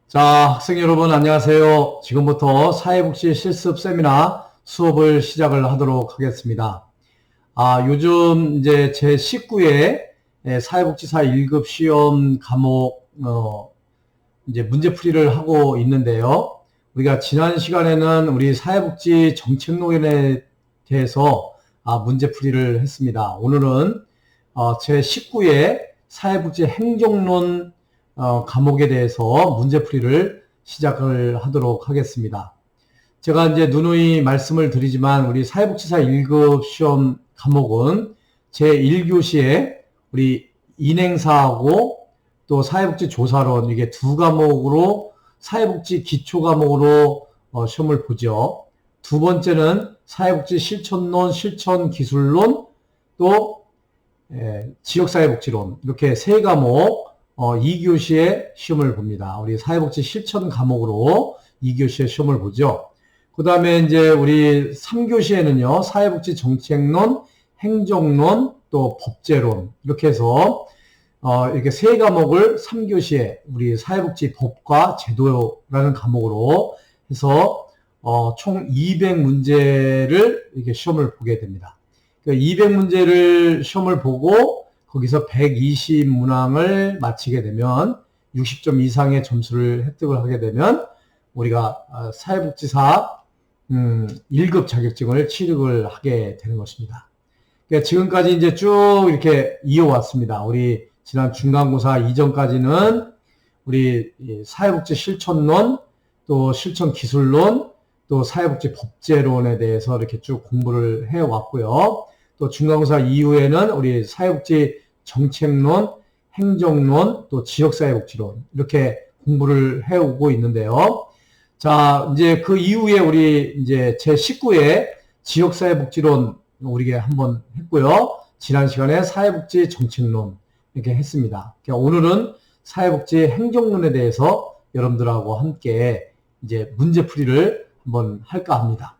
자, 학생 여러분 안녕하세요. 지금부터 사회복지 실습 세미나 수업을 시작을 하도록 하겠습니다. 요즘 이제 제 19회 사회복지사 1급 시험 과목 이제 문제풀이를 하고 있는데요. 우리가 지난 시간에는 우리 사회복지 정책론에 대해서 문제풀이를 했습니다. 오늘은 제 19회 사회복지 행정론 과목에 대해서 문제풀이를 시작을 하도록 하겠습니다. 제가 이제 누누이 말씀을 드리지만 우리 사회복지사 1급 시험 과목은 제1교시에 우리 인행사하고 또 사회복지 조사론 이게 두 과목으로 사회복지 기초 과목으로 시험을 보죠. 두 번째는 사회복지 실천론, 실천기술론 또 지역사회복지론 이렇게 세 과목 2교시에 시험을 봅니다. 우리 사회복지 실천 과목으로 2교시에 시험을 보죠. 그 다음에 이제 우리 3교시에는요, 사회복지 정책론, 행정론, 또 법제론, 이렇게 해서, 이렇게 세 과목을 3교시에 우리 사회복지 법과 제도라는 과목으로 해서, 총 200문제를 이렇게 시험을 보게 됩니다. 200문제를 시험을 보고, 거기서 120문항을 마치게 되면 60점 이상의 점수를 획득을 하게 되면 우리가 사회복지사 1급 자격증을 취득을 하게 되는 것입니다. 그러니까 지금까지 이제 쭉 이렇게 이어왔습니다. 우리 지난 중간고사 이전까지는 우리 사회복지 실천론, 또 실천기술론, 또 사회복지 법제론에 대해서 이렇게 쭉 공부를 해왔고요. 또 중간고사 이후에는 우리 사회복지 정책론, 행정론, 또 지역사회복지론 이렇게 공부를 해오고 있는데요. 자, 이제 그 이후에 우리 이제 제 19회 지역사회복지론 우리가 한번 했고요. 지난 시간에 사회복지 정책론 이렇게 했습니다. 그러니까 오늘은 사회복지 행정론에 대해서 여러분들하고 함께 이제 문제풀이를 한번 할까 합니다.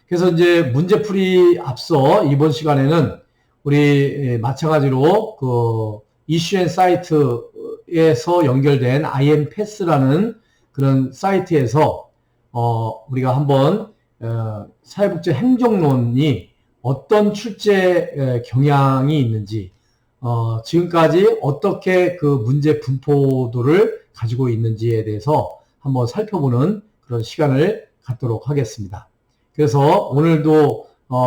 그래서 이제 문제풀이 앞서 이번 시간에는 우리 마찬가지로 그 이슈앤 사이트에서 연결된 IMPASS라는 그런 사이트에서 우리가 한번 사회복지 행정론이 어떤 출제 경향이 있는지 지금까지 어떻게 그 문제 분포도를 가지고 있는지에 대해서 한번 살펴보는 그런 시간을 갖도록 하겠습니다. 그래서 오늘도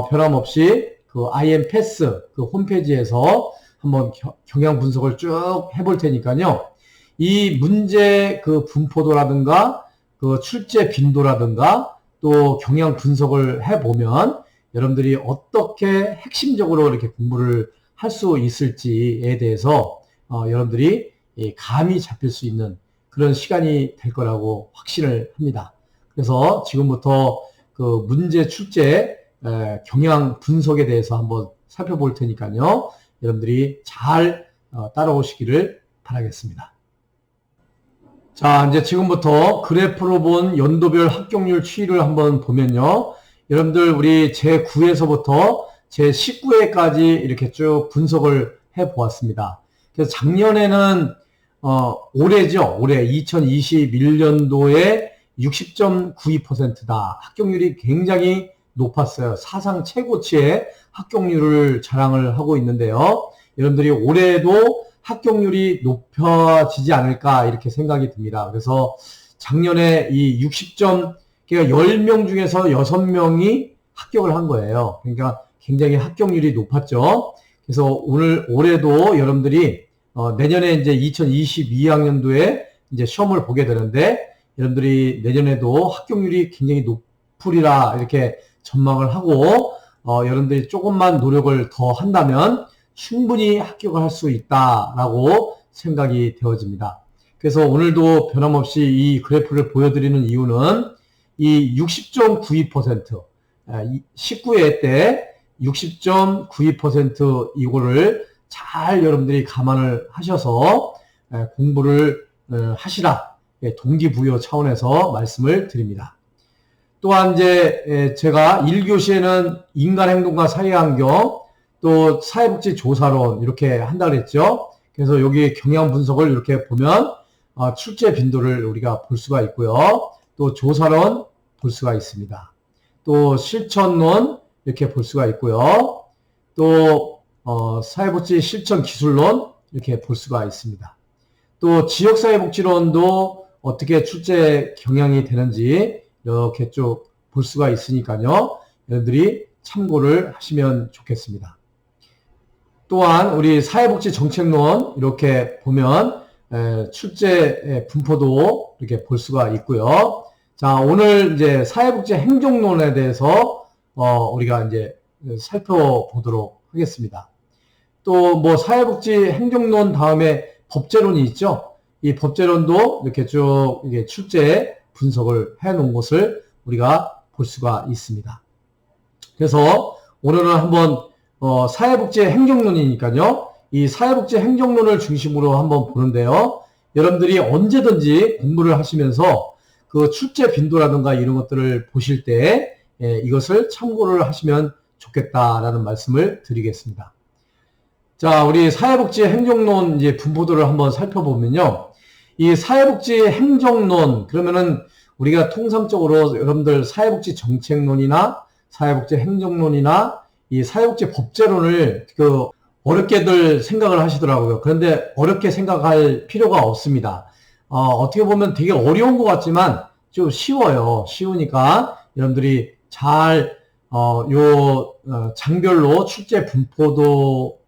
변함없이 그 IMPASS 그 홈페이지에서 한번 경향 분석을 쭉 해볼 테니까요. 이 문제 그 분포도라든가 그 출제 빈도라든가 또 경향 분석을 해보면 여러분들이 어떻게 핵심적으로 이렇게 공부를 할 수 있을지에 대해서 여러분들이 감이 잡힐 수 있는 그런 시간이 될 거라고 확신을 합니다. 그래서 지금부터 그 문제 출제 경향 분석에 대해서 한번 살펴볼 테니까요. 여러분들이 잘 따라오시기를 바라겠습니다. 자, 이제 지금부터 그래프로 본 연도별 합격률 추이를 한번 보면요. 여러분들 우리 제9회서부터 제19회까지 이렇게 쭉 분석을 해 보았습니다. 그래서 작년에는 올해죠. 올해 2021년도에 60.92%다. 합격률이 굉장히 높았어요. 사상 최고치의 합격률을 자랑을 하고 있는데요. 여러분들이 올해도 합격률이 높아지지 않을까 이렇게 생각이 듭니다. 그래서 작년에 이 60점, 그러니까 10명 중에서 6명이 합격을 한 거예요. 그러니까 굉장히 합격률이 높았죠. 그래서 올해도 여러분들이 내년에 이제 2022학년도에 이제 시험을 보게 되는데 여러분들이 내년에도 합격률이 굉장히 높으리라 이렇게 전망을 하고 여러분들이 조금만 노력을 더 한다면 충분히 합격을 할 수 있다라고 생각이 되어집니다. 그래서 오늘도 변함없이 이 그래프를 보여드리는 이유는 이 60.92% 19회 때 60.92% 이거를 잘 여러분들이 감안을 하셔서 공부를 하시라 동기부여 차원에서 말씀을 드립니다. 또한 이제 제가 1교시에는 인간행동과 사회환경 또 사회복지 조사론 이렇게 한다 그랬죠. 그래서 여기 경향 분석을 이렇게 보면 출제 빈도를 우리가 볼 수가 있고요. 또 조사론 볼 수가 있습니다. 또 실천론 이렇게 볼 수가 있고요. 또 사회복지 실천 기술론 이렇게 볼 수가 있습니다. 또 지역사회복지론도 어떻게 출제 경향이 되는지 이렇게 쭉 볼 수가 있으니까요. 여러분들이 참고를 하시면 좋겠습니다. 또한 우리 사회복지 정책론 이렇게 보면 출제 분포도 이렇게 볼 수가 있고요. 자, 오늘 이제 사회복지 행정론에 대해서 우리가 이제 살펴보도록 하겠습니다. 또 뭐 사회복지 행정론 다음에 법제론이 있죠. 이 법제론도 이렇게 쭉 이게 출제 분석을 해 놓은 것을 우리가 볼 수가 있습니다. 그래서 오늘은 한번 사회복지 행정론이니까요. 이 사회복지 행정론을 중심으로 한번 보는데요. 여러분들이 언제든지 공부를 하시면서 그 출제 빈도라든가 이런 것들을 보실 때 이것을 참고를 하시면 좋겠다라는 말씀을 드리겠습니다. 자, 우리 사회복지 행정론 이제 분포도를 한번 살펴보면요. 이 사회복지 행정론, 그러면은 우리가 통상적으로 여러분들 사회복지 정책론이나 사회복지 행정론이나 이 사회복지 법제론을 어렵게들 생각을 하시더라고요. 그런데 어렵게 생각할 필요가 없습니다. 어떻게 보면 되게 어려운 것 같지만 좀 쉬워요. 쉬우니까 여러분들이 잘, 장별로 출제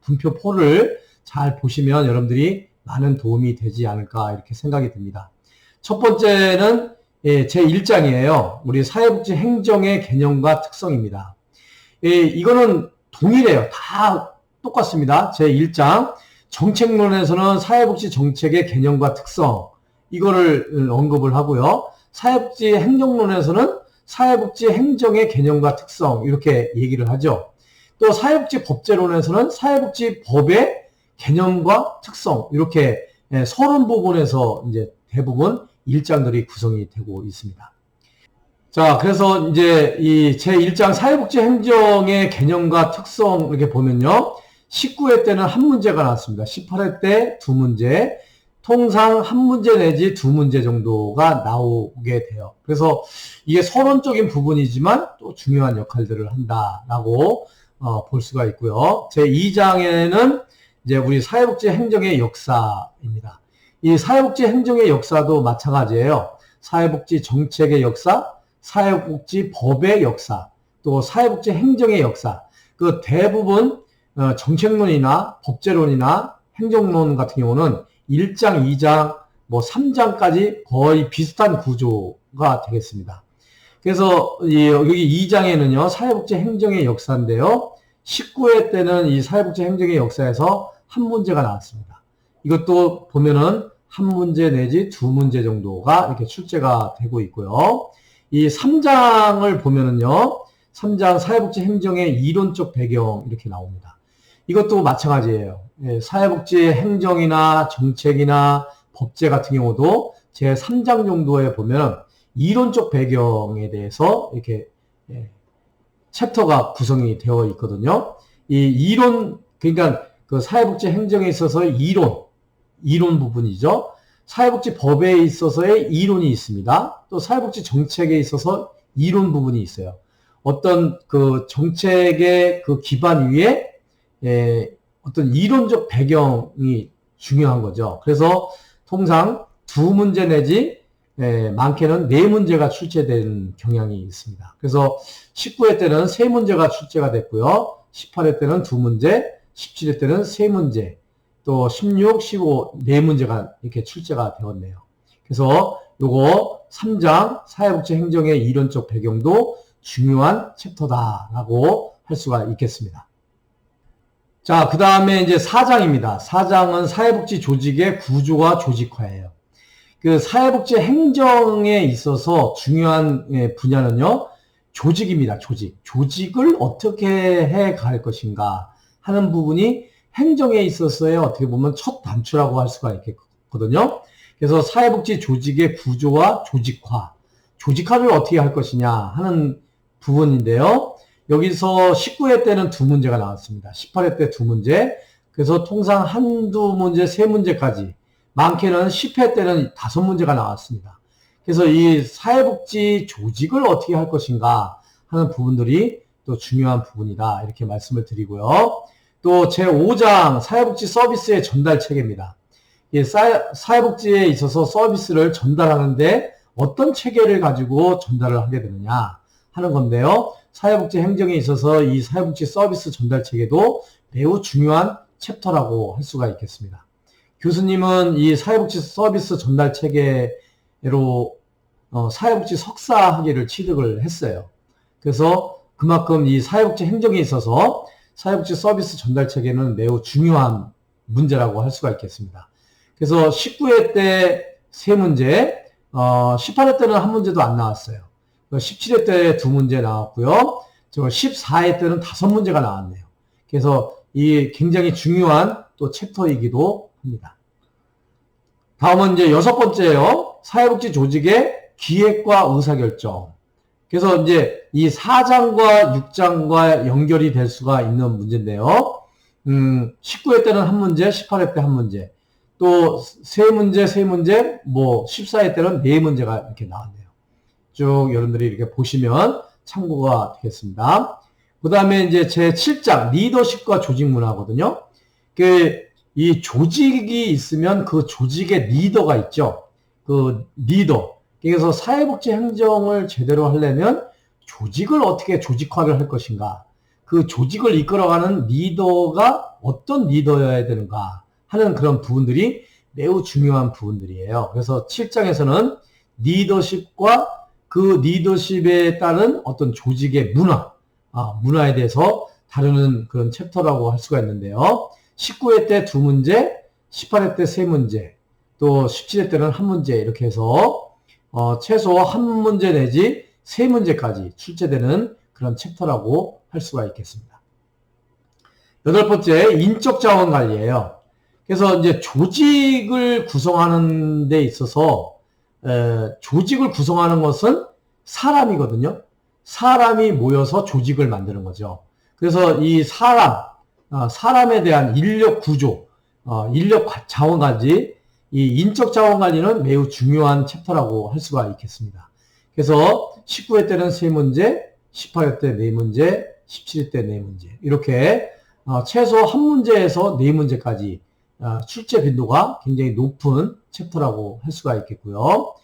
분표포를 잘 보시면 여러분들이 많은 도움이 되지 않을까 이렇게 생각이 듭니다. 첫 번째는 제1장이에요. 우리 사회복지 행정의 개념과 특성입니다. 이거는 동일해요. 다 똑같습니다. 제1장. 정책론에서는 사회복지 정책의 개념과 특성, 이거를 언급을 하고요. 사회복지 행정론에서는 사회복지 행정의 개념과 특성, 이렇게 얘기를 하죠. 또 사회복지 법제론에서는 사회복지 법의 개념과 특성, 이렇게 서론 부분에서 이제 대부분 일장들이 구성이 되고 있습니다. 자, 그래서 이제 이 제1장 사회복지 행정의 개념과 특성 이렇게 보면요. 19회 때는 한 문제가 나왔습니다. 18회 때 두 문제, 통상 한 문제 내지 두 문제 정도가 나오게 돼요. 그래서 이게 서론적인 부분이지만 또 중요한 역할들을 한다라고 볼 수가 있고요. 제2장에는 이제 우리 사회복지 행정의 역사입니다. 이 사회복지 행정의 역사도 마찬가지예요. 사회복지 정책의 역사, 사회복지 법의 역사, 또 사회복지 행정의 역사. 그 대부분 정책론이나 법제론이나 행정론 같은 경우는 1장, 2장, 뭐 3장까지 거의 비슷한 구조가 되겠습니다. 그래서 여기 2장에는요. 사회복지 행정의 역사인데요. 19회 때는 이 사회복지 행정의 역사에서 한 문제가 나왔습니다. 이것도 보면은 한 문제 내지 두 문제 정도가 이렇게 출제가 되고 있고요. 이 3장을 보면은요. 3장 사회복지 행정의 이론적 배경 이렇게 나옵니다. 이것도 마찬가지예요. 사회복지 행정이나 정책이나 법제 같은 경우도 제 3장 정도에 보면 이론적 배경에 대해서 이렇게 챕터가 구성이 되어 있거든요. 이 이론, 그러니까 그 사회복지 행정에 있어서의 이론 부분이죠. 사회복지 법에 있어서의 이론이 있습니다. 또 사회복지 정책에 있어서 이론 부분이 있어요. 어떤 그 정책의 그 기반 위에 어떤 이론적 배경이 중요한 거죠. 그래서 통상 두 문제 내지 많게는 네 문제가 출제된 경향이 있습니다. 그래서 19회 때는 세 문제가 출제가 됐고요. 18회 때는 두 문제, 17회 때는 세 문제, 또 16, 15, 네 문제가 이렇게 출제가 되었네요. 그래서 요거 3장 사회복지 행정의 이론적 배경도 중요한 챕터다라고 할 수가 있겠습니다. 자, 그 다음에 이제 4장입니다. 4장은 사회복지 조직의 구조와 조직화예요. 그 사회복지 행정에 있어서 중요한 분야는요, 조직입니다. 조직을 어떻게 해 갈 것인가 하는 부분이 행정에 있어서의 어떻게 보면 첫 단추라고 할 수가 있겠거든요. 그래서 사회복지 조직의 구조와 조직화를 어떻게 할 것이냐 하는 부분인데요. 여기서 19회 때는 두 문제가 나왔습니다. 18회 때 두 문제. 그래서 통상 한두 문제, 세 문제까지 많게는 10회 때는 5문제가 나왔습니다. 그래서 이 사회복지 조직을 어떻게 할 것인가 하는 부분들이 또 중요한 부분이다. 이렇게 말씀을 드리고요. 또 제5장 사회복지 서비스의 전달 체계입니다. 사회복지에 있어서 서비스를 전달하는데 어떤 체계를 가지고 전달을 하게 되느냐 하는 건데요. 사회복지 행정에 있어서 이 사회복지 서비스 전달 체계도 매우 중요한 챕터라고 할 수가 있겠습니다. 교수님은 이 사회복지 서비스 전달 체계로 사회복지 석사 학위를 취득을 했어요. 그래서 그만큼 이 사회복지 행정에 있어서 사회복지 서비스 전달 체계는 매우 중요한 문제라고 할 수가 있겠습니다. 그래서 19회 때 3문제, 18회 때는 한 문제도 안 나왔어요. 17회 때 2문제 나왔고요. 14회 때는 5문제가 나왔네요. 그래서 이 굉장히 중요한 또 챕터이기도 합니다. 다음은 이제 6번째예요. 사회복지 조직의 기획과 의사결정. 그래서 이제 이 4장과 6장과 연결이 될 수가 있는 문제인데요. 19회 때는 한 문제, 18회 때 한 문제, 또 3문제, 뭐 14회 때는 4문제가 이렇게 나왔네요. 쭉 여러분들이 이렇게 보시면 참고가 되겠습니다. 그 다음에 이제 제 7장 리더십과 조직 문화거든요. 이 조직이 있으면 그 조직의 리더가 있죠. 그 리더. 그래서 사회복지 행정을 제대로 하려면 조직을 어떻게 조직화를 할 것인가, 그 조직을 이끌어가는 리더가 어떤 리더여야 되는가 하는 그런 부분들이 매우 중요한 부분들이에요. 그래서 7장에서는 리더십과 그 리더십에 따른 어떤 조직의 문화에 대해서 다루는 그런 챕터라고 할 수가 있는데요. 19회 때 2문제, 18회 때 3문제, 또 17회 때는 1문제 이렇게 해서 최소 1문제 내지 3문제까지 출제되는 그런 챕터라고 할 수가 있겠습니다. 8번째, 인적 자원 관리예요. 그래서 이제 조직을 구성하는 데 있어서 조직을 구성하는 것은 사람이거든요. 사람이 모여서 조직을 만드는 거죠. 그래서 이 사람에 대한 인력 구조, 인력 자원 관리, 이 인적 자원 관리는 매우 중요한 챕터라고 할 수가 있겠습니다. 그래서 19회 때는 3문제, 18회 때 4문제, 17회 때 4문제 이렇게 최소 1문제에서 4문제까지 출제 빈도가 굉장히 높은 챕터라고 할 수가 있겠고요.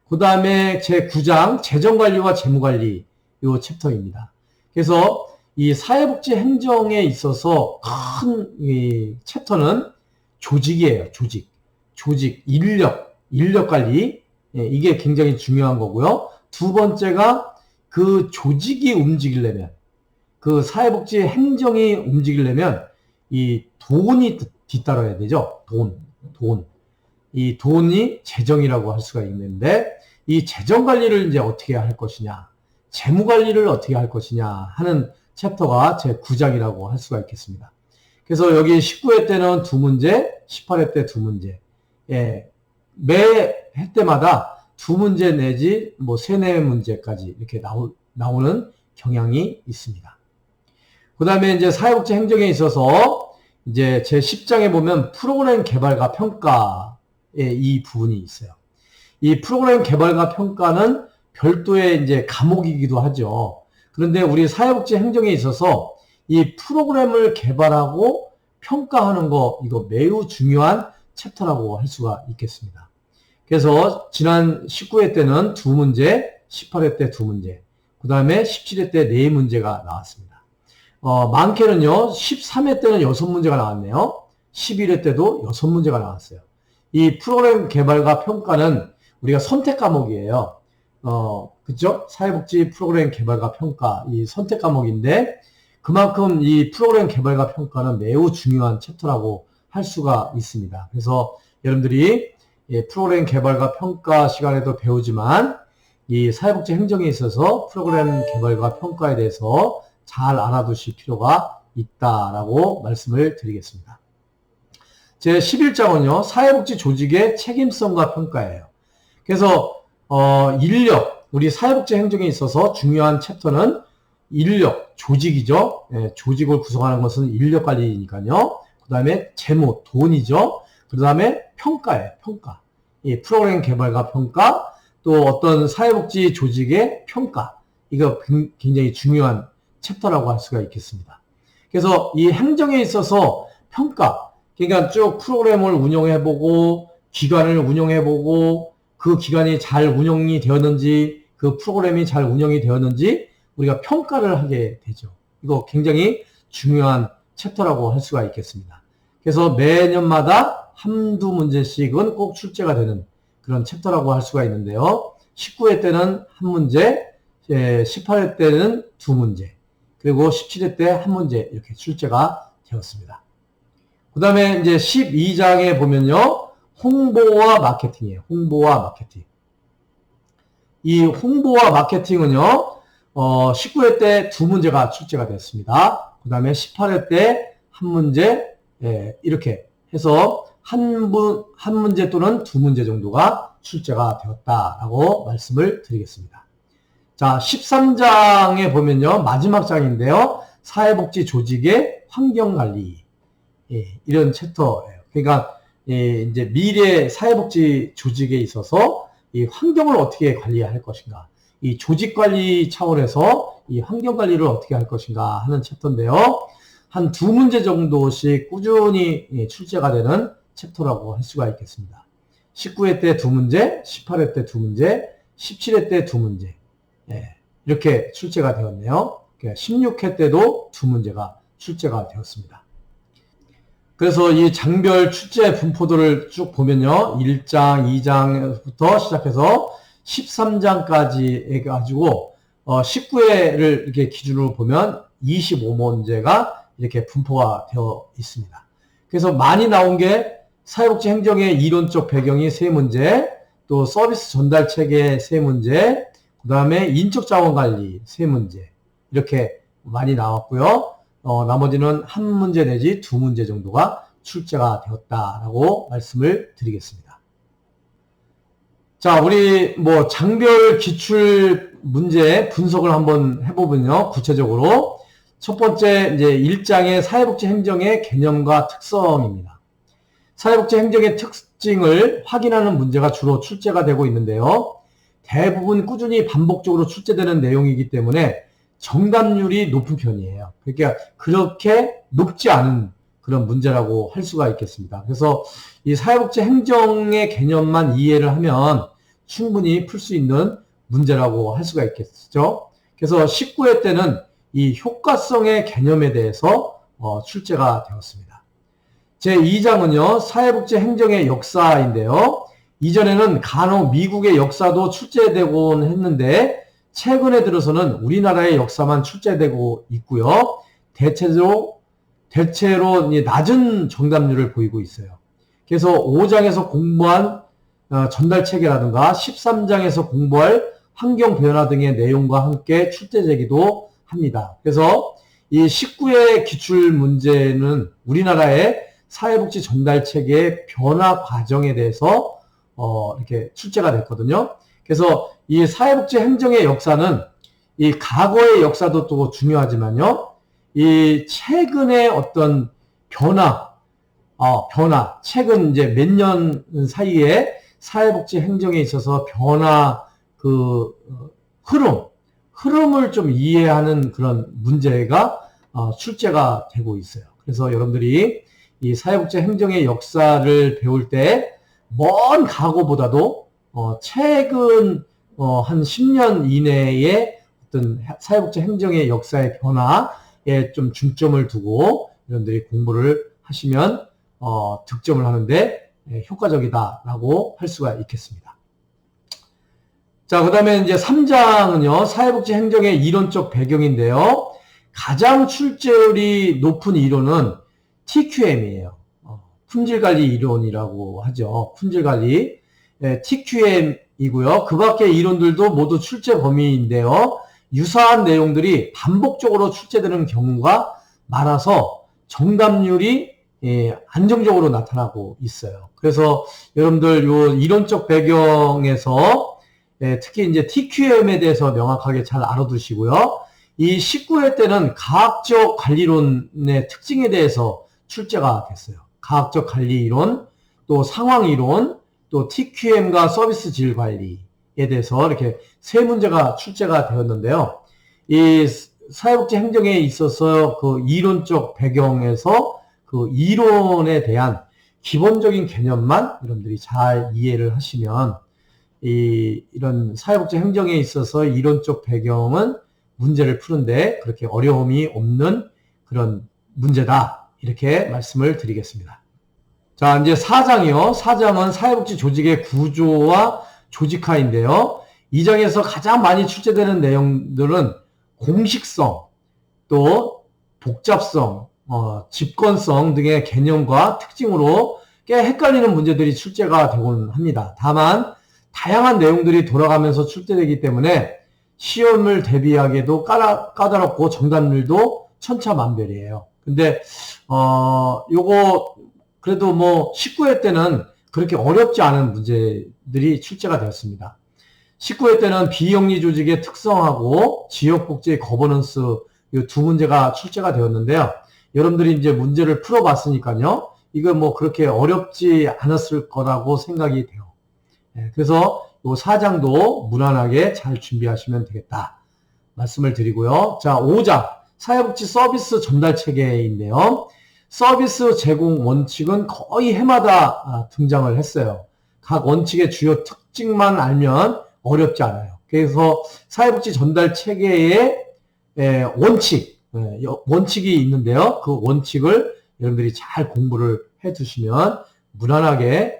그 다음에 제9장 재정관리와 재무관리 이 챕터입니다. 그래서 이 사회복지 행정에 있어서 큰 이 챕터는 조직이에요. 조직, 인력 관리, 이게 굉장히 중요한 거고요. 두 번째가 그 조직이 움직이려면, 그 사회복지 행정이 움직이려면 이 돈이 뒤따라야 되죠. 돈. 이 돈이 재정이라고 할 수가 있는데 이 재정 관리를 이제 어떻게 할 것이냐, 재무 관리를 어떻게 할 것이냐 하는 챕터가 제 9장이라고 할 수가 있겠습니다. 그래서 여기 19회 때는 2문제, 18회 때 2문제. 매 해 때마다 2문제 내지 뭐 3, 4문제까지 이렇게 나오는 경향이 있습니다. 그 다음에 이제 사회복지 행정에 있어서 이제 제 10장에 보면 프로그램 개발과 평가의 이 부분이 있어요. 이 프로그램 개발과 평가는 별도의 이제 과목이기도 하죠. 그런데 우리 사회복지 행정에 있어서 이 프로그램을 개발하고 평가하는 거, 이거 매우 중요한 챕터라고 할 수가 있겠습니다. 그래서 지난 19회 때는 2문제, 18회 때 2문제, 그 다음에 17회 때 4문제가 나왔습니다. 많게는요, 13회 때는 6문제가 나왔네요. 11회 때도 6문제가 나왔어요. 이 프로그램 개발과 평가는 우리가 선택 과목이에요. 그죠? 사회복지 프로그램 개발과 평가, 이 선택 과목인데, 그만큼 이 프로그램 개발과 평가는 매우 중요한 챕터라고 할 수가 있습니다. 그래서 여러분들이 프로그램 개발과 평가 시간에도 배우지만 이 사회복지 행정에 있어서 프로그램 개발과 평가에 대해서 잘 알아두실 필요가 있다라고 말씀을 드리겠습니다. 제 11장은요, 사회복지 조직의 책임성과 평가예요. 그래서 우리 사회복지 행정에 있어서 중요한 챕터는 인력, 조직이죠. 조직을 구성하는 것은 인력 관리니까요. 그 다음에 재무, 돈이죠. 그 그 다음에 평가예요. 평가. 이 프로그램 개발과 평가, 또 어떤 사회복지 조직의 평가. 이거 굉장히 중요한 챕터라고 할 수가 있겠습니다. 그래서 이 행정에 있어서 평가, 그러니까 쭉 프로그램을 운영해보고, 기관을 운영해보고, 그 기관이 잘 운영이 되었는지, 그 프로그램이 잘 운영이 되었는지, 우리가 평가를 하게 되죠. 이거 굉장히 중요한 챕터라고 할 수가 있겠습니다. 그래서 매년마다 한두 문제씩은 꼭 출제가 되는 그런 챕터라고 할 수가 있는데요. 19회 때는 한 문제, 18회 때는 두 문제, 그리고 17회 때 한 문제 이렇게 출제가 되었습니다. 그 다음에 이제 12장에 보면요. 홍보와 마케팅이에요. 홍보와 마케팅. 이 홍보와 마케팅은요. 19회 때 두 문제가 출제가 됐습니다. 그 다음에 18회 때 한 문제, 이렇게 해서 한 문제 또는 두 문제 정도가 출제가 되었다라고 말씀을 드리겠습니다. 자, 13장에 보면요. 마지막 장인데요. 사회복지 조직의 환경관리. 이런 챕터예요. 그러니까, 이제 미래 사회복지 조직에 있어서 이 환경을 어떻게 관리할 것인가. 이 조직 관리 차원에서 이 환경 관리를 어떻게 할 것인가 하는 챕터인데요. 한 두 문제 정도씩 꾸준히 출제가 되는 챕터라고 할 수가 있겠습니다. 19회 때 두 문제, 18회 때 두 문제, 17회 때 두 문제. 이렇게 출제가 되었네요. 16회 때도 두 문제가 출제가 되었습니다. 그래서 이 장별 출제 분포도를 쭉 보면요. 1장, 2장부터 시작해서 13장까지 해가지고 19회를 이렇게 기준으로 보면 25문제가 이렇게 분포가 되어 있습니다. 그래서 많이 나온 게 사회복지 행정의 이론적 배경이 3문제, 또 서비스 전달 체계 3문제, 그 다음에 인적 자원 관리 3문제 이렇게 많이 나왔고요. 나머지는 한 문제 내지 두 문제 정도가 출제가 되었다라고 말씀을 드리겠습니다. 자, 우리 장별 기출 문제 분석을 한번 해보면요. 구체적으로 첫 번째 이제 1장의 사회복지 행정의 개념과 특성입니다. 사회복지 행정의 특징을 확인하는 문제가 주로 출제가 되고 있는데요. 대부분 꾸준히 반복적으로 출제되는 내용이기 때문에 정답률이 높은 편이에요. 그러니까 그렇게 높지 않은 그런 문제라고 할 수가 있겠습니다. 그래서 이 사회복지 행정의 개념만 이해를 하면 충분히 풀 수 있는 문제라고 할 수가 있겠죠. 그래서 19회 때는 이 효과성의 개념에 대해서 출제가 되었습니다. 제2장은요. 사회복지 행정의 역사인데요. 이전에는 간혹 미국의 역사도 출제되곤 했는데 최근에 들어서는 우리나라의 역사만 출제되고 있고요. 대체로 낮은 정답률을 보이고 있어요. 그래서 5장에서 공부한 전달 체계라든가 13장에서 공부할 환경 변화 등의 내용과 함께 출제되기도 합니다. 그래서 이 19회 기출 문제는 우리나라의 사회복지 전달 체계의 변화 과정에 대해서 이렇게 출제가 됐거든요. 그래서 이 사회복지 행정의 역사는 이 과거의 역사도 또 중요하지만요. 이 최근의 어떤 변화, 최근 이제 몇 년 사이에 사회복지 행정에 있어서 변화 흐름을 좀 이해하는 그런 문제가 출제가 되고 있어요. 그래서 여러분들이 이 사회복지 행정의 역사를 배울 때 먼 과거보다도 최근 한 10년 이내에 어떤 사회복지 행정의 역사의 변화에 좀 중점을 두고 여러분들이 공부를 하시면 득점을 하는데 효과적이다라고 할 수가 있겠습니다. 자, 그 다음에 이제 3장은요, 사회복지 행정의 이론적 배경인데요. 가장 출제율이 높은 이론은 TQM이에요. 품질관리 이론이라고 하죠. 품질관리. TQM이고요. 그 밖의 이론들도 모두 출제 범위인데요. 유사한 내용들이 반복적으로 출제되는 경우가 많아서 정답률이 안정적으로 나타나고 있어요. 그래서 여러분들 요 이론적 배경에서 특히 이제 TQM에 대해서 명확하게 잘 알아두시고요. 이 19회 때는 과학적 관리론의 특징에 대해서 출제가 됐어요. 과학적 관리 이론, 또 상황이론, 또 TQM과 서비스 질 관리에 대해서 이렇게 세 문제가 출제가 되었는데요. 이 사회복지 행정에 있어서 그 이론적 배경에서 그 이론에 대한 기본적인 개념만 여러분들이 잘 이해를 하시면 이런 사회복지 행정에 있어서 이론적 배경은 문제를 푸는데 그렇게 어려움이 없는 그런 문제다. 이렇게 말씀을 드리겠습니다. 자, 이제 4장이요. 4장은 사회복지 조직의 구조와 조직화인데요. 이 장에서 가장 많이 출제되는 내용들은 공식성, 또 복잡성, 집권성 등의 개념과 특징으로 꽤 헷갈리는 문제들이 출제가 되곤 합니다. 다만 다양한 내용들이 돌아가면서 출제되기 때문에 시험을 대비하기에도 까다롭고 정답률도 천차만별이에요. 근데 요거 그래도 뭐 19회 때는 그렇게 어렵지 않은 문제들이 출제가 되었습니다. 19회 때는 비영리 조직의 특성하고 지역복지의 거버넌스 이 두 문제가 출제가 되었는데요. 여러분들이 이제 문제를 풀어봤으니까요. 이거 뭐 그렇게 어렵지 않았을 거라고 생각이 돼요. 그래서 이 4장도 무난하게 잘 준비하시면 되겠다 말씀을 드리고요. 자, 5장 사회복지 서비스 전달 체계인데요. 서비스 제공 원칙은 거의 해마다 등장을 했어요. 각 원칙의 주요 특징만 알면 어렵지 않아요. 그래서 사회복지 전달 체계의 원칙이 있는데요. 그 원칙을 여러분들이 잘 공부를 해 두시면 무난하게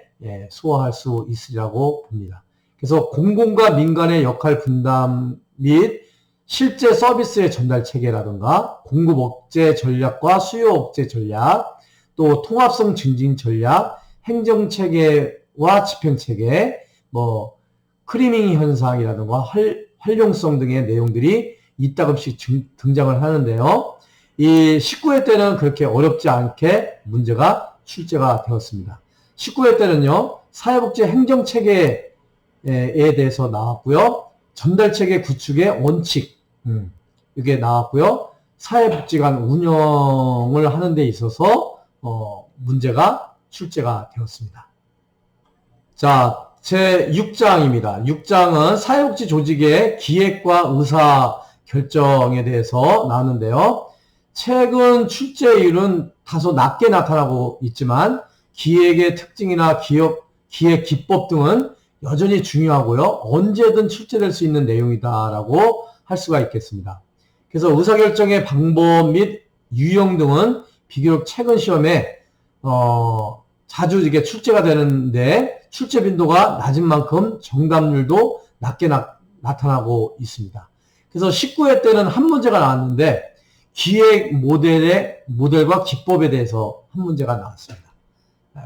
소화할 수 있으리라고 봅니다. 그래서 공공과 민간의 역할 분담 및 실제 서비스의 전달 체계라든가 공급 억제 전략과 수요 억제 전략, 또 통합성 증진 전략, 행정 체계와 집행 체계, 뭐 크리밍 현상이라든가 활용성 등의 내용들이 이따금씩 등장을 하는데요. 이 19회 때는 그렇게 어렵지 않게 문제가 출제가 되었습니다. 19회 때는요, 사회복지 행정 체계에 대해서 나왔고요. 전달체계 구축의 원칙, 이게 나왔고요. 사회복지관 운영을 하는 데 있어서 문제가 출제가 되었습니다. 자, 제 6장입니다. 6장은 사회복지 조직의 기획과 의사 결정에 대해서 나왔는데요. 최근 출제율은 다소 낮게 나타나고 있지만 기획의 특징이나 기획 기법 등은 여전히 중요하고요. 언제든 출제될 수 있는 내용이다라고 할 수가 있겠습니다. 그래서 의사결정의 방법 및 유형 등은 비교적 최근 시험에 자주 이게 출제가 되는데 출제 빈도가 낮은 만큼 정답률도 낮게 나타나고 있습니다. 그래서 19회 때는 한 문제가 나왔는데 기획 모델과 기법에 대해서 한 문제가 나왔습니다.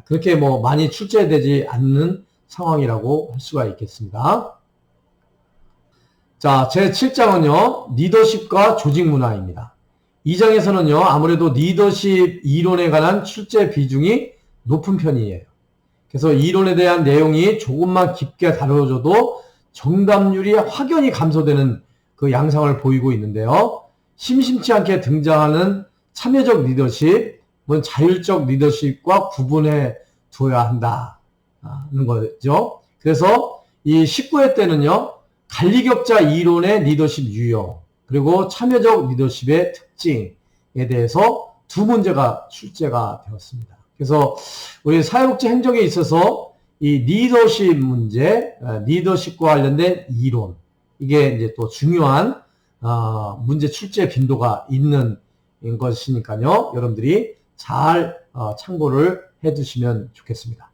그렇게 뭐 많이 출제되지 않는 상황이라고 할 수가 있겠습니다. 자, 제 7장은요, 리더십과 조직 문화입니다. 이 장에서는요, 아무래도 리더십 이론에 관한 출제 비중이 높은 편이에요. 그래서 이론에 대한 내용이 조금만 깊게 다뤄져도 정답률이 확연히 감소되는 그 양상을 보이고 있는데요. 심심치 않게 등장하는 참여적 리더십은 자율적 리더십과 구분해 둬야 한다는 거죠. 그래서 이 19회 때는요, 관리격자 이론의 리더십 유형, 그리고 참여적 리더십의 특징에 대해서 두 문제가 출제가 되었습니다. 그래서 우리 사회복지 행정에 있어서 이 리더십 문제, 리더십과 관련된 이론, 이게 이제 또 중요한 문제 출제 빈도가 있는 것이니까요. 여러분들이 잘 참고를 해 두시면 좋겠습니다.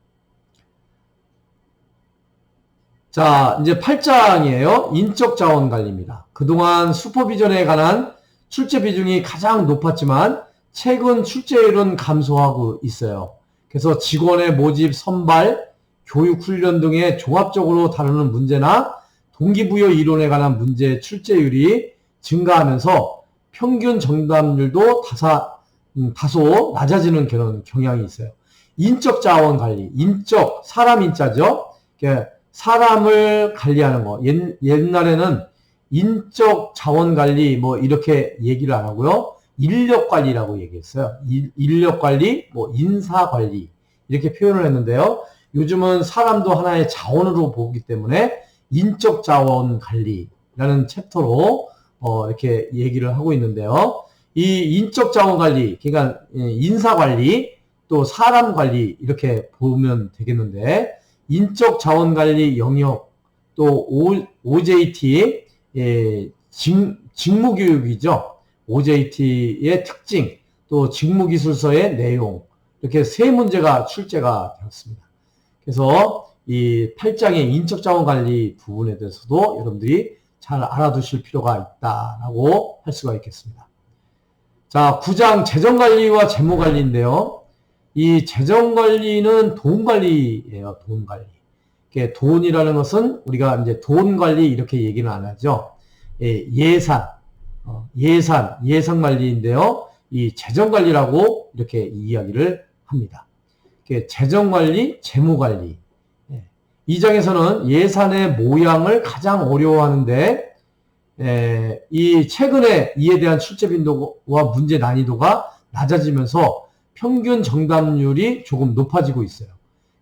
자, 이제 8장이에요. 인적 자원 관리입니다. 그동안 슈퍼비전에 관한 출제 비중이 가장 높았지만 최근 출제율은 감소하고 있어요. 그래서 직원의 모집, 선발, 교육 훈련 등의 종합적으로 다루는 문제나 동기부여 이론에 관한 문제 출제율이 증가하면서 평균 정답률도 다소 낮아지는 그런 경향이 있어요. 인적 자원 관리, 사람 인자죠. 사람을 관리하는 거. 옛날에는 인적 자원 관리 뭐 이렇게 얘기를 안 하고요. 인력 관리라고 얘기했어요. 인력 관리, 뭐 인사 관리 이렇게 표현을 했는데요. 요즘은 사람도 하나의 자원으로 보기 때문에 인적 자원 관리라는 챕터로 이렇게 얘기를 하고 있는데요. 이 인적 자원 관리, 그러니까 인사 관리, 또 사람 관리 이렇게 보면 되겠는데, 인적 자원 관리 영역, 또 OJT 직무 교육이죠. OJT의 특징, 또 직무 기술서의 내용, 이렇게 세 문제가 출제가 되었습니다. 그래서 이 8장의 인적 자원 관리 부분에 대해서도 여러분들이 잘 알아두실 필요가 있다라고 할 수가 있겠습니다. 자, 9장 재정 관리와 재무 관리인데요. 이 재정 관리는 돈 관리예요. 돈 관리. 돈이라는 것은 우리가 이제 돈 관리 이렇게 얘기는 안 하죠. 예산 관리인데요. 이 재정 관리라고 이렇게 이야기를 합니다. 재정 관리, 재무 관리. 이 장에서는 예산의 모양을 가장 어려워하는데, 이 최근에 이에 대한 출제 빈도와 문제 난이도가 낮아지면서 평균 정답률이 조금 높아지고 있어요.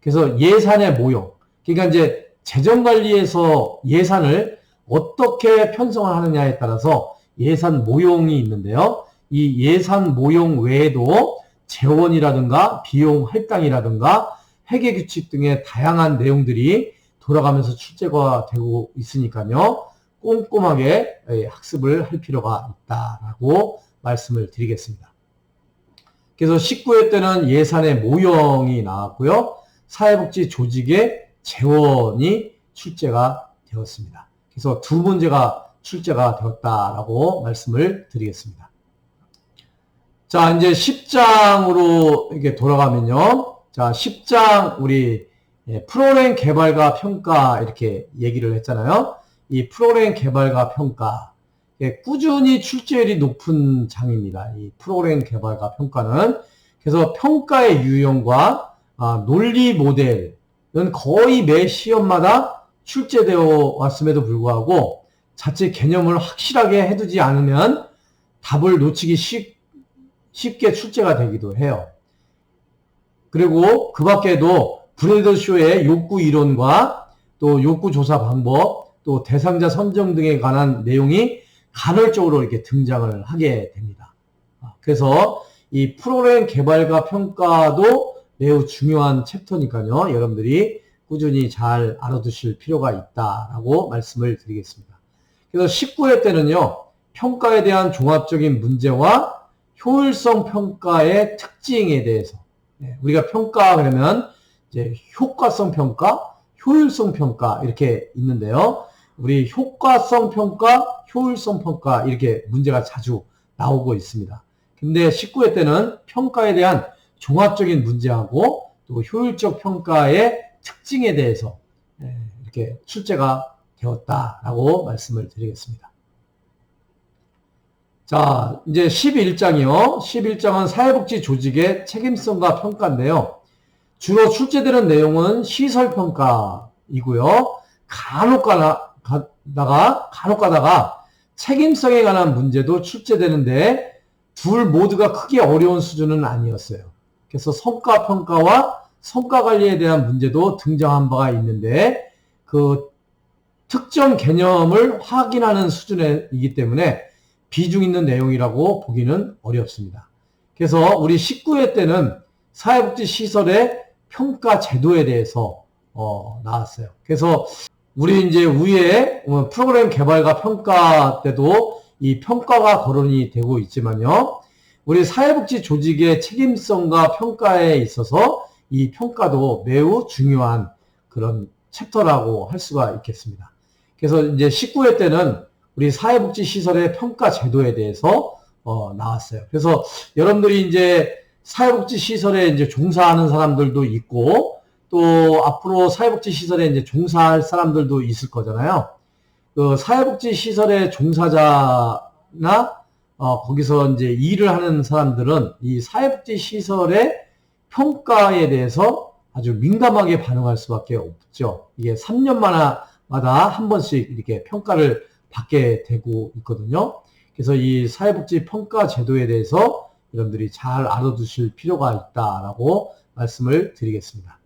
그래서 예산의 모형, 그러니까 이제 재정 관리에서 예산을 어떻게 편성을 하느냐에 따라서 예산 모형이 있는데요. 이 예산 모형 외에도 재원이라든가 비용 할당이라든가 회계규칙 등의 다양한 내용들이 돌아가면서 출제가 되고 있으니까요. 꼼꼼하게 학습을 할 필요가 있다라고 말씀을 드리겠습니다. 그래서 19회 때는 예산의 모형이 나왔고요. 사회복지 조직의 재원이 출제가 되었습니다. 그래서 두 문제가 출제가 되었다라고 말씀을 드리겠습니다. 자, 이제 10장으로 이렇게 돌아가면요. 자, 10장 우리 프로그램 개발과 평가 이렇게 얘기를 했잖아요. 이 프로그램 개발과 평가 꾸준히 출제율이 높은 장입니다. 이 프로그램 개발과 평가는 그래서 평가의 유형과 논리 모델은 거의 매 시험마다 출제되어 왔음에도 불구하고 자칫 개념을 확실하게 해두지 않으면 답을 놓치기 쉽게 출제가 되기도 해요. 그리고 그 밖에도 브래드쇼의 욕구 이론과 또 욕구 조사 방법, 또 대상자 선정 등에 관한 내용이 간헐적으로 이렇게 등장을 하게 됩니다. 그래서 이 프로그램 개발과 평가도 매우 중요한 챕터니까요. 여러분들이 꾸준히 잘 알아두실 필요가 있다라고 말씀을 드리겠습니다. 그래서 19회 때는요. 평가에 대한 종합적인 문제와 효율성 평가의 특징에 대해서 우리가 평가 그러면 이제 효과성 평가, 효율성 평가 이렇게 있는데요. 우리 효과성 평가, 효율성 평가 이렇게 문제가 자주 나오고 있습니다. 근데 19회 때는 평가에 대한 종합적인 문제하고 또 효율적 평가의 특징에 대해서 이렇게 출제가 되었다라고 말씀을 드리겠습니다. 자, 이제 11장이요. 11장은 사회복지 조직의 책임성과 평가인데요. 주로 출제되는 내용은 시설평가이고요. 간혹 가다가 책임성에 관한 문제도 출제되는데 둘 모두가 크게 어려운 수준은 아니었어요. 그래서 성과평가와 성과관리에 대한 문제도 등장한 바가 있는데 그 특정 개념을 확인하는 수준이기 때문에 비중 있는 내용이라고 보기는 어렵습니다. 그래서 우리 19회 때는 사회복지시설의 평가 제도에 대해서 나왔어요. 그래서 우리 이제 위에 프로그램 개발과 평가 때도 이 평가가 거론이 되고 있지만요. 우리 사회복지 조직의 책임성과 평가에 있어서 이 평가도 매우 중요한 그런 챕터라고 할 수가 있겠습니다. 그래서 이제 19회 때는 우리 사회복지시설의 평가 제도에 대해서 나왔어요. 그래서 여러분들이 이제 사회복지시설에 이제 종사하는 사람들도 있고 또 앞으로 사회복지시설에 이제 종사할 사람들도 있을 거잖아요. 그 사회복지시설의 종사자나 거기서 이제 일을 하는 사람들은 이 사회복지시설의 평가에 대해서 아주 민감하게 반응할 수밖에 없죠. 이게 3년마다 한 번씩 이렇게 평가를 받게 되고 있거든요. 그래서 이 사회복지 평가 제도에 대해서 여러분들이 잘 알아두실 필요가 있다라고 말씀을 드리겠습니다.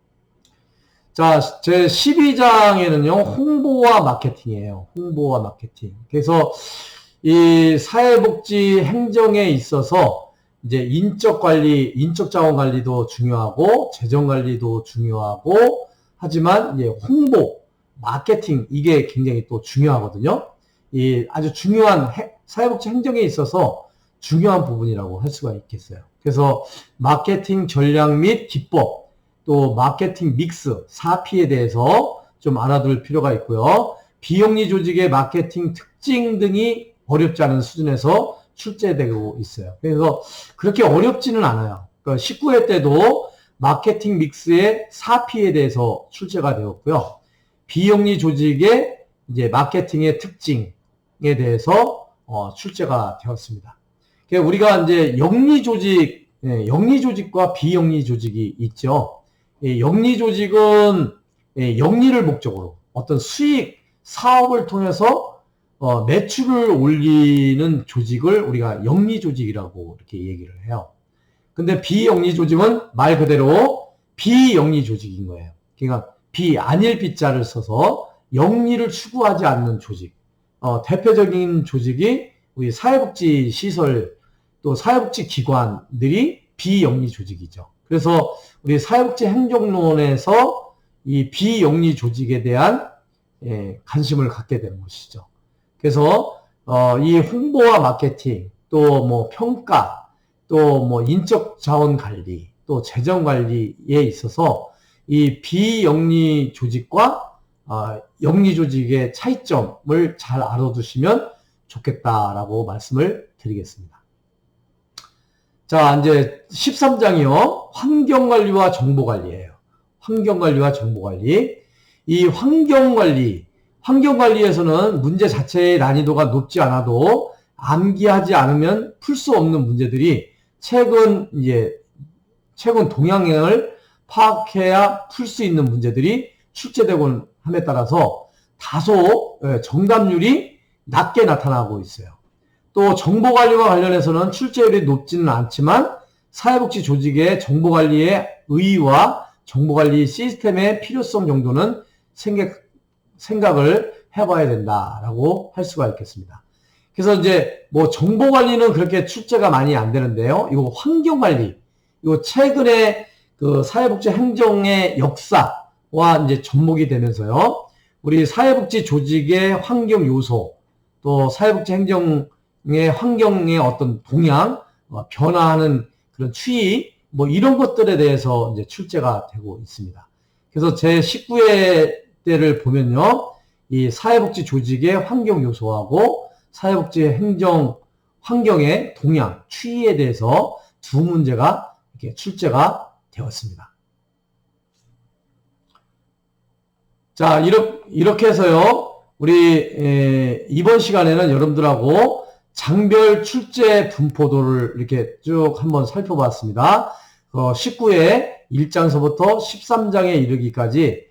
자, 제 12장에는요, 홍보와 마케팅이에요. 홍보와 마케팅. 그래서 이 사회복지 행정에 있어서 이제 인적 관리, 인적 자원 관리도 중요하고, 재정 관리도 중요하고, 하지만 이제 홍보, 마케팅, 이게 굉장히 또 중요하거든요. 이 아주 중요한 사회복지 행정에 있어서 중요한 부분이라고 할 수가 있겠어요. 그래서 마케팅 전략 및 기법, 또 마케팅 믹스, 4P에 대해서 좀 알아둘 필요가 있고요. 비영리 조직의 마케팅 특징 등이 어렵지 않은 수준에서 출제되고 있어요. 그래서 그렇게 어렵지는 않아요. 그러니까 19회 때도 마케팅 믹스의 4P에 대해서 출제가 되었고요. 비영리 조직의 이제 마케팅의 특징에 대해서 출제가 되었습니다. 그러니까 우리가 이제 영리 조직, 영리 조직과 비영리 조직이 있죠. 영리 조직은 영리를 목적으로 어떤 수익, 사업을 통해서 매출을 올리는 조직을 우리가 영리 조직이라고 이렇게 얘기를 해요. 근데 비영리 조직은 말 그대로 비영리 조직인 거예요. 그러니까 아닐 비자를 써서 영리를 추구하지 않는 조직. 대표적인 조직이 우리 사회복지 시설 또 사회복지 기관들이 비영리 조직이죠. 그래서 우리 사회복지 행정론에서 이 비영리 조직에 대한 관심을 갖게 되는 것이죠. 그래서 이 홍보와 마케팅, 또 뭐 평가, 또 뭐 인적 자원 관리, 또 재정 관리에 있어서 이 비영리 조직과 영리 조직의 차이점을 잘 알아두시면 좋겠다라고 말씀을 드리겠습니다. 자, 이제 13장이요. 환경관리와 정보관리예요. 환경관리와 정보관리. 이 환경관리에서는 문제 자체의 난이도가 높지 않아도 암기하지 않으면 풀 수 없는 문제들이 최근 동향을 파악해야 풀 수 있는 문제들이 출제되곤 함에 따라서 다소 정답률이 낮게 나타나고 있어요. 또 정보관리와 관련해서는 출제율이 높지는 않지만 사회복지 조직의 정보관리의 의의와 정보관리 시스템의 필요성 정도는 생각을 해봐야 된다라고 할 수가 있겠습니다. 그래서 이제 뭐 정보관리는 그렇게 출제가 많이 안 되는데요. 이거 환경관리, 이거 최근에 그 사회복지 행정의 역사와 이제 접목이 되면서요. 우리 사회복지 조직의 환경 요소, 또 사회복지 행정의 환경의 어떤 동향, 변화하는 그런 추이, 뭐 이런 것들에 대해서 이제 출제가 되고 있습니다. 그래서 제 19회 때를 보면요. 이 사회복지 조직의 환경 요소하고 사회복지 행정 환경의 동향, 추이에 대해서 두 문제가 이렇게 출제가 되었습니다. 자, 이렇게 해서요. 우리 이번 시간에는 여러분들하고 장별 출제 분포도를 이렇게 쭉 한번 살펴봤습니다. 19회 1장서부터 13장에 이르기까지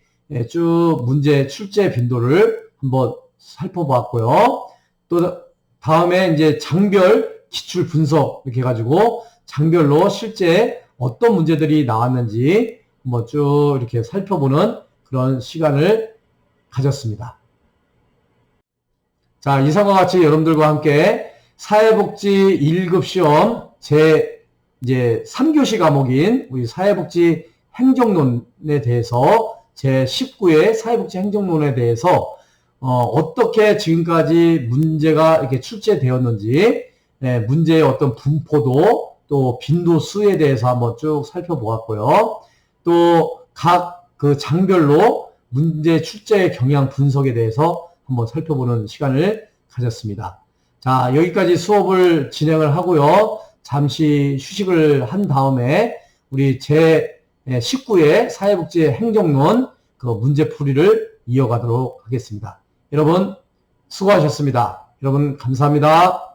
쭉 문제 출제 빈도를 한번 살펴봤고요. 또 다음에 이제 장별 기출 분석 이렇게 해가지고 장별로 실제 어떤 문제들이 나왔는지 한번 쭉 이렇게 살펴보는 그런 시간을 가졌습니다. 자, 이상과 같이 여러분들과 함께 사회복지 1급 시험 이제 3교시 과목인 우리 사회복지 행정론에 대해서 제 19회 사회복지 행정론에 대해서 어떻게 지금까지 문제가 이렇게 출제되었는지, 문제의 어떤 분포도 또 빈도수에 대해서 한번 쭉 살펴보았고요. 또 각 그 장별로 문제 출제의 경향 분석에 대해서 한번 살펴보는 시간을 가졌습니다. 자, 여기까지 수업을 진행을 하고요. 잠시 휴식을 한 다음에 우리 제 19회 사회복지 행정론 그 문제풀이를 이어가도록 하겠습니다. 여러분 수고하셨습니다. 여러분 감사합니다.